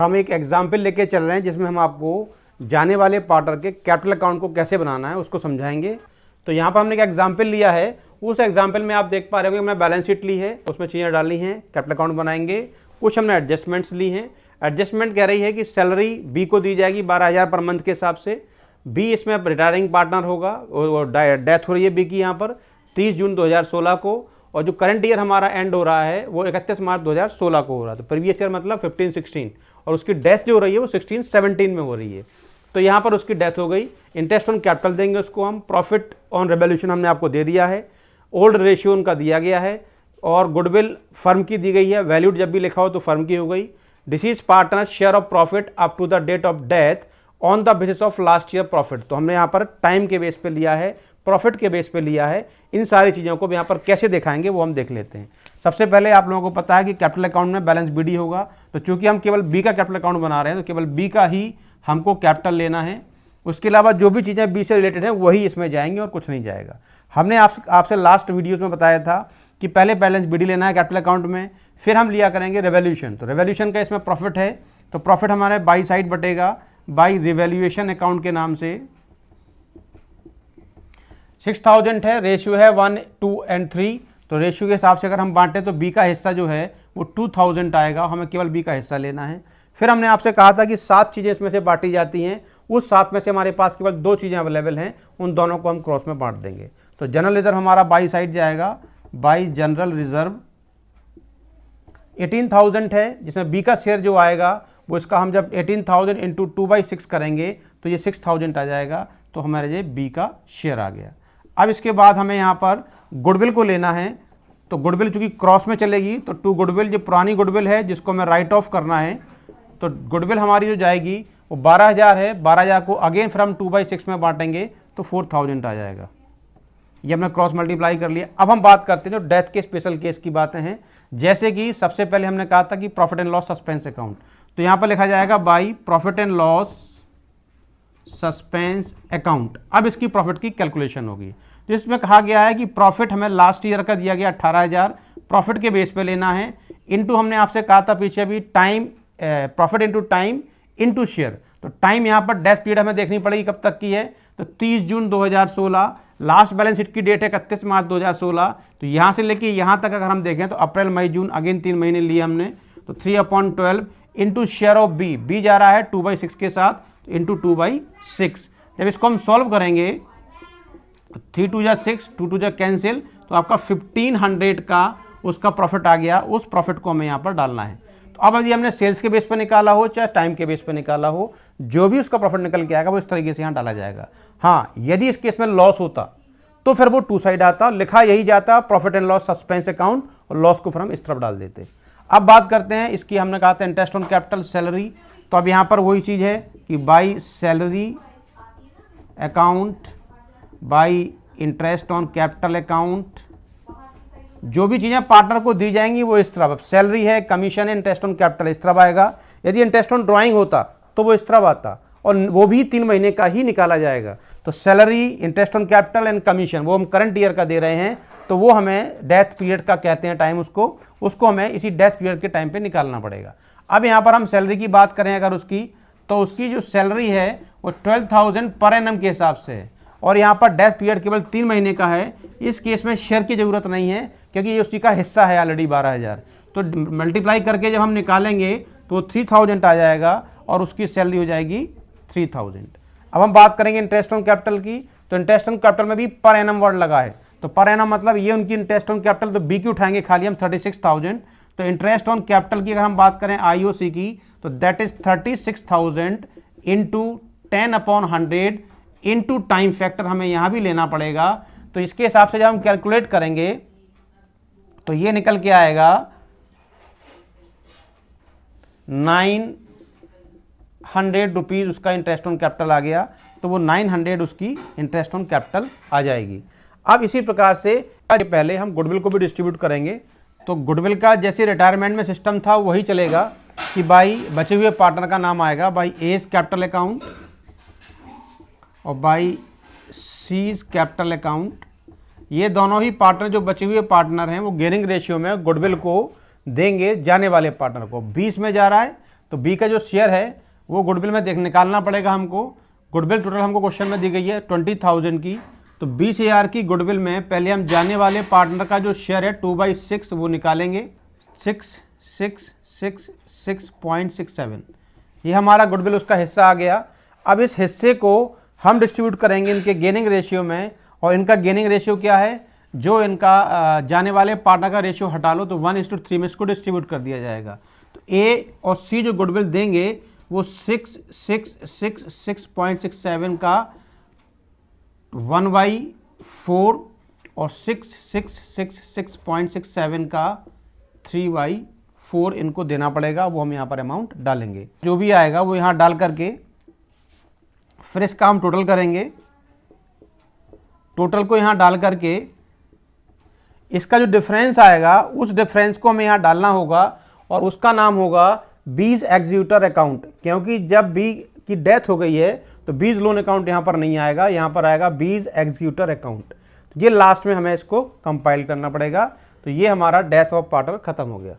हम एक एग्जाम्पल लेके चल रहे हैं जिसमें हम आपको जाने वाले पार्टनर के कैपिटल अकाउंट को कैसे बनाना है उसको समझाएंगे। तो यहाँ पर हमने एक एग्जाम्पल लिया है, उस एग्जाम्पल में आप देख पा रहे हो कि हमने बैलेंस शीट ली है, उसमें चीज़ें डाली हैं, कैपिटल अकाउंट बनाएंगे। कुछ हमने एडजस्टमेंट्स ली हैं। एडजस्टमेंट कह रही है कि सैलरी बी को दी जाएगी 12,000 पर मंथ के हिसाब से। बी इसमें रिटायरिंग पार्टनर होगा और डेथ हो रही है बी की यहाँ पर 30 जून 2016 को, और जो करंट ईयर हमारा एंड हो रहा है वो 31 मार्च 2016 को हो रहा है। तो प्रीवियस ईयर मतलब 15-16, और उसकी डेथ जो हो रही है वो 16-17 में हो रही है। तो यहाँ पर उसकी डेथ हो गई। इंटरेस्ट ऑन कैपिटल देंगे उसको हम। प्रॉफिट ऑन रेवोल्यूशन हमने आपको दे दिया है। ओल्ड रेशियो उनका दिया गया है, और गुडविल फर्म की दी गई है। वैल्यूड जब भी लिखा हो तो फर्म की हो गई। Deceased partner share of profit up to the date of death on the basis of last year profit. तो हमने यहाँ पर टाइम के बेस पे लिया है, प्रॉफिट के बेस पे लिया है। इन सारी चीज़ों को भी यहाँ पर कैसे दिखाएंगे वो हम देख लेते हैं। सबसे पहले आप लोगों को पता है कि कैपिटल अकाउंट में बैलेंस बीडी होगा, तो चूंकि हम केवल बी का कैपिटल अकाउंट बना रहे हैं तो केवल बी का ही हमको कैपिटल लेना है। उसके अलावा जो भी चीज़ें बी से रिलेटेड हैं वही इसमें जाएंगी और कुछ नहीं जाएगा। हमने आपसे लास्ट वीडियोज़ में बताया था कि पहले बैलेंस बीडी लेना है कैपिटल अकाउंट में, फिर हम लिया करेंगे रेवोल्यूशन। तो रेवोल्यूशन का इसमें प्रॉफिट है, तो प्रॉफिट हमारे बाई साइड बटेगा बाई रिवैल्यूएशन अकाउंट के नाम से। 6000 है, रेशियो है 1, 2 और 3। तो रेशियो के हिसाब से अगर हम बांटें तो बी का हिस्सा जो है वो 2000 आएगा, हमें केवल बी का हिस्सा लेना है। फिर हमने आपसे कहा था कि 7 चीज़ें इसमें से बांटी जाती हैं, उस 7 में से हमारे पास केवल 2 चीज़ें अवेलेबल हैं, उन दोनों को हम क्रॉस में बांट देंगे। तो जनरल रिजर्व हमारा बाई साइड जाएगा, बाई जनरल रिजर्व 18,000 है, जिसमें बी का शेयर जो आएगा वो इसका हम जब 18,000 इंटू 2/6 करेंगे तो ये 6,000 आ जाएगा। तो हमारे ये बी का शेयर आ गया। अब इसके बाद हमें यहाँ पर गुडविल को लेना है। तो गुडविल चूँकि क्रॉस में चलेगी तो टू गुडविल जो पुरानी गुडविल है जिसको हमें राइट ऑफ करना है, तो गुडविल हमारी जो जाएगी वो 12,000 है। 12,000 को अगेन फिर हम 2/6 में बांटेंगे तो 4,000 आ जाएगा। ये हमने क्रॉस मल्टीप्लाई कर लिया। अब हम बात करते हैं जो डेथ के स्पेशल केस की बातें हैं, जैसे कि सबसे पहले हमने कहा था कि profit and loss suspense account. तो यहाँ पर लिखा जाएगा by profit and loss suspense account. अब इसकी प्रॉफिट की कैलकुलेशन होगी। तो इसमें कहा गया है कि प्रॉफिट हमें लास्ट ईयर का दिया गया 18,000, प्रॉफिट के बेस पे लेना है, इनटू हमने आपसे कहा था पीछे भी time, profit into time into share. तो टाइम यहाँ पर डेथ पीरियड हमें देखनी पड़ेगी कब तक की है, तो 30 जून 2016। लास्ट बैलेंस शीट की डेट है 31 मार्च 2016। तो यहाँ से लेके यहाँ तक अगर हम देखें तो अप्रैल मई जून अगेन 3 महीने लिए हमने। तो 3/12 into share of B, B जा रहा है 2/6 के साथ, तो इंटू 2/6। जब इसको हम सॉल्व करेंगे 3 2 जा 6, 2 2 जा कैंसिल, तो आपका 1500 का उसका प्रॉफिट आ गया। उस प्रॉफिट को हमें यहाँ पर डालना है। तो अब यदि हमने सेल्स के बेस पर निकाला हो चाहे टाइम के बेस पर निकाला हो, जो भी उसका प्रॉफिट निकल के आएगा वो इस तरीके से यहाँ डाला जाएगा। हाँ, यदि इस केस में लॉस होता तो फिर वो 2 साइड आता, लिखा यही जाता profit and loss suspense account, और लॉस को फिर हम इस तरफ डाल देते। अब बात करते हैं इसकी, हमने कहा था इंटरेस्ट ऑन कैपिटल सैलरी। तो अब यहाँ पर वही चीज़ है कि by salary account by interest on capital account. जो भी चीज़ें पार्टनर को दी जाएंगी वो इस तरफ, सैलरी है, कमीशन है, इंटरेस्ट ऑन कैपिटल इस तरफ आएगा। यदि इंटरेस्ट ऑन ड्राइंग होता तो वो इस तरफ आता, और वो भी 3 महीने का ही निकाला जाएगा। तो salary, interest on capital and commission वो हम करंट ईयर का दे रहे हैं, तो वो हमें डेथ पीरियड का कहते हैं टाइम, उसको हमें इसी डेथ पीरियड के टाइम पे निकालना पड़ेगा। अब यहाँ पर हम सैलरी की बात करें अगर उसकी, तो उसकी जो सैलरी है वो 12,000 पर एनम के हिसाब से है, और यहाँ पर डेथ पीरियड केवल 3 महीने का है। इस केस में शेयर की ज़रूरत नहीं है क्योंकि ये उसी का हिस्सा है ऑलरेडी 12,000। तो मल्टीप्लाई करके जब हम निकालेंगे तो 3,000 आ जाएगा, और उसकी सैलरी हो जाएगी 3,000। अब हम बात करेंगे इंटरेस्ट ऑन कैपिटल की। तो इंटरेस्ट ऑन कैपिटल में भी पर एनम वर्ड लगा है। तो पर एनम मतलब ये उनकी इंटरेस्ट ऑन कैपिटल, तो बी की उठाएंगे खाली हम 36,000। तो इंटरेस्ट ऑन कैपिटल की अगर हम बात करें आईओसी की, तो that is 36,000 into 10/100 into time factor हमें यहाँ भी लेना पड़ेगा। तो इसके हिसाब से जब हम कैलकुलेट करेंगे तो ये निकल के आएगा 900 रुपीज़ उसका इंटरेस्ट ऑन कैपिटल आ गया। तो वो 900 उसकी इंटरेस्ट ऑन कैपिटल आ जाएगी। अब इसी प्रकार से पहले हम गुडविल को भी डिस्ट्रीब्यूट करेंगे। तो गुडविल का जैसे रिटायरमेंट में सिस्टम था वही चलेगा कि बाई बचे हुए पार्टनर का नाम आएगा बाई एज कैपिटल अकाउंट और बाई सीज कैपिटल अकाउंट। ये दोनों ही पार्टनर जो बचे हुए पार्टनर हैं वो गेयरिंग रेशियो में गुडविल को देंगे जाने वाले पार्टनर को। 20 में जा रहा है तो बी का जो शेयर है वो गुडविल में निकालना पड़ेगा हमको। गुडविल टोटल हमको क्वेश्चन में दी गई है 20,000 की, तो 20,000 की गुडविल में पहले हम जाने वाले पार्टनर का जो शेयर है 2/6 वो निकालेंगे, 6,666.67, ये हमारा गुडविल उसका हिस्सा आ गया। अब इस हिस्से को हम डिस्ट्रीब्यूट करेंगे इनके गेनिंग रेशियो में, और इनका गेनिंग रेशियो क्या है, जो इनका जाने वाले पार्टनर का रेशियो हटा लो तो 1:3 में इसको डिस्ट्रीब्यूट कर दिया जाएगा। तो ए और सी जो गुडविल देंगे वो 6,666.67 का 1/4 और 6,666.67 का 3/4 इनको देना पड़ेगा। वो हम यहाँ पर अमाउंट डालेंगे, जो भी आएगा वो यहाँ डाल करके फिर इसका हम टोटल करेंगे। टोटल को यहाँ डाल करके इसका जो डिफरेंस आएगा उस डिफरेंस को हमें यहाँ डालना होगा, और उसका नाम होगा बीज एग्जीक्यूटर अकाउंट, क्योंकि जब बी की डेथ हो गई है तो बीज लोन अकाउंट यहाँ पर नहीं आएगा, यहाँ पर आएगा बीज एग्जीक्यूटर अकाउंट। तो ये लास्ट में हमें इसको कंपाइल करना पड़ेगा। तो ये हमारा डेथ ऑफ पार्टनर खत्म हो गया।